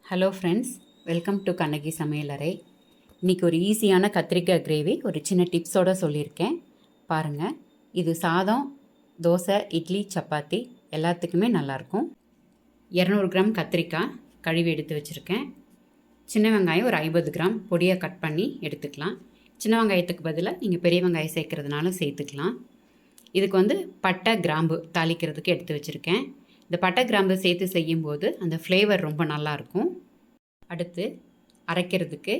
Hello friends, welcome to Kannagi சமையலறை. இன்றைக்கி ஒரு ஈஸியான கத்திரிக்காய் கிரேவி ஒரு சின்ன டிப்ஸோடு சொல்லியிருக்கேன் பாருங்கள். இது சாதம், தோசை, இட்லி, சப்பாத்தி எல்லாத்துக்குமே நல்லாயிருக்கும். 200 கிராம் கத்திரிக்காய் கழுவி எடுத்து வச்சுருக்கேன். சின்ன வெங்காயம் ஒரு 50 கிராம் பொடியாக கட் பண்ணி எடுத்துக்கலாம். சின்ன வெங்காயத்துக்கு பதிலாக நீங்கள் பெரிய வெங்காயம் சேர்க்குறதுனாலும் சேர்த்துக்கலாம். இதுக்கு பட்டை, கிராம்பு தாளிக்கிறதுக்கு எடுத்து வச்சுருக்கேன். இந்த பட்டை, கிராம்பு சேர்த்து செய்யும்போது அந்த ஃப்ளேவர் ரொம்ப நல்லாயிருக்கும். அடுத்து அரைக்கிறதுக்கு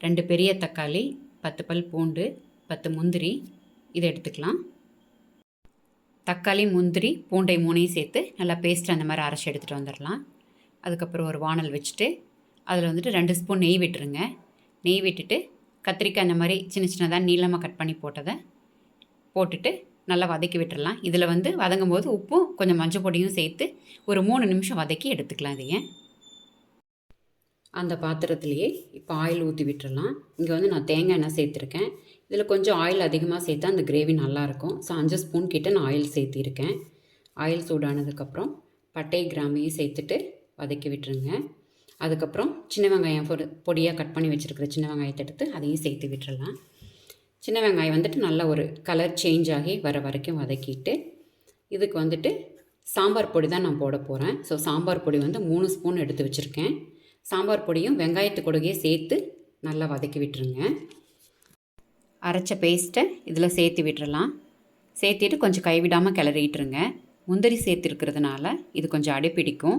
2 பெரிய தக்காளி, 10 பல் பூண்டு, 10 முந்திரி இதை எடுத்துக்கலாம். தக்காளி, முந்திரி, பூண்டை 3ஐயும் சேர்த்து நல்லா பேஸ்ட் அந்த மாதிரி அரைச்சி எடுத்துகிட்டு வந்துடலாம். அதுக்கப்புறம் ஒரு வானல் வச்சுட்டு அதில் 2 ஸ்பூன் நெய் விட்டுருங்க. நெய் விட்டுட்டு கத்திரிக்காய் இந்த மாதிரி சின்ன சின்னதாக நீளமாக கட் பண்ணி போட்டுட்டு நல்லா வதக்கி விட்டுடலாம். இதில் வதங்கும் போது உப்பும் கொஞ்சம் மஞ்சள் பொடியும் சேர்த்து ஒரு 3 நிமிஷம் வதக்கி எடுத்துக்கலாம். இதையே அந்த பாத்திரத்துலேயே இப்போ ஆயில் ஊற்றி விட்டுடலாம். இங்கே நான் தேங்காய் எண்ணெய் சேர்த்துருக்கேன். இதில் கொஞ்சம் ஆயில் அதிகமாக சேர்த்தா அந்த கிரேவி நல்லாயிருக்கும். ஸோ 5 ஸ்பூன் கிட்ட நான் ஆயில் சேர்த்திருக்கேன். ஆயில் சூடானதுக்கப்புறம் பட்டை, கிராம்பையும் சேர்த்துட்டு வதக்கி விட்டுருங்க. அதுக்கப்புறம் சின்ன வெங்காயம் பொடியாக கட் பண்ணி வச்சுருக்கிற சின்ன வெங்காயத்தை எடுத்து அதையும் சேர்த்து விட்டுடலாம். சின்ன வெங்காயம் நல்லா ஒரு கலர் சேஞ்ச் ஆகி வர வரைக்கும் வதக்கிட்டு இதுக்கு சாம்பார் பொடி தான் நான் போட போகிறேன். ஸோ சாம்பார் பொடி 3 ஸ்பூன் எடுத்து வச்சுருக்கேன். சாம்பார் பொடியும் வெங்காயத்து கூடயே சேர்த்து நல்லா வதக்கி விட்டுருங்க. அரைச்ச பேஸ்ட்டை இதில் சேர்த்து விட்டுறலாம். சேர்த்துட்டு கொஞ்சம் கைவிடாமல் கிளறிட்டுருங்க. முந்திரி சேர்த்துருக்கிறதுனால இது கொஞ்சம் அடிப்பிடிக்கும்.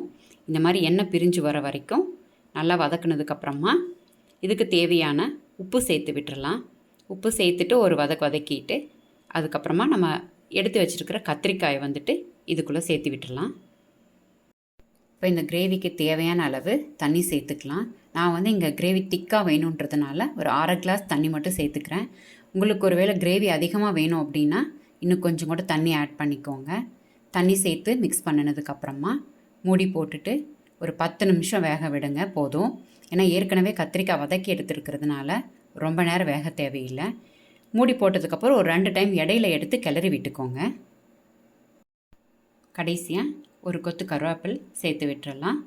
இந்த மாதிரி எண்ணெய் பிரிஞ்சு வர வரைக்கும் நல்லா வதக்குனதுக்கப்புறமா இதுக்கு தேவையான உப்பு சேர்த்து விட்டுறலாம். உப்பு சேர்த்துட்டு ஒரு வதக்கிட்டு அதுக்கப்புறமா நம்ம எடுத்து வச்சுருக்கிற கத்திரிக்காயை இதுக்குள்ளே சேர்த்து விட்டுடலாம். இப்போ இந்த கிரேவிக்கு தேவையான அளவு தண்ணி சேர்த்துக்கலாம். நான் இங்கே கிரேவி திக்காக வேணுன்றதுனால ஒரு 1/2 கிளாஸ் தண்ணி மட்டும் சேர்த்துக்கிறேன். உங்களுக்கு ஒரு வேளை கிரேவி அதிகமாக வேணும் அப்படின்னா இன்னும் கொஞ்சம் கூட தண்ணி ஆட் பண்ணிக்கோங்க. தண்ணி சேர்த்து மிக்ஸ் பண்ணினதுக்கப்புறமா மூடி போட்டுட்டு ஒரு 10 நிமிஷம் வேக விடுங்க போதும். ஏன்னா ஏற்கனவே கத்திரிக்காய் வதக்கி எடுத்துருக்கிறதுனால ரொம்ப நேரம் வேக தேவையில்லை. மூடி போட்டதுக்கப்புறம் ஒரு 2 டைம் இடையில எடுத்து கிளறி விட்டுக்கோங்க. கடைசியாக ஒரு கொத்து கருவேப்பில் சேர்த்து விட்டுறலாம்.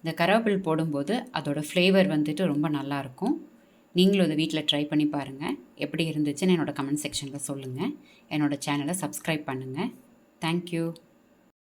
இந்த கருவேப்பில் போடும்போது அதோடய ஃப்ளேவர் ரொம்ப நல்லாயிருக்கும். நீங்களும் அதை வீட்டில் ட்ரை பண்ணி பாருங்கள். எப்படி இருந்துச்சுன்னு என்னோடய கமெண்ட் செக்ஷனில் சொல்லுங்கள். என்னோடய சேனலை சப்ஸ்கிரைப் பண்ணுங்கள். தேங்க்யூ.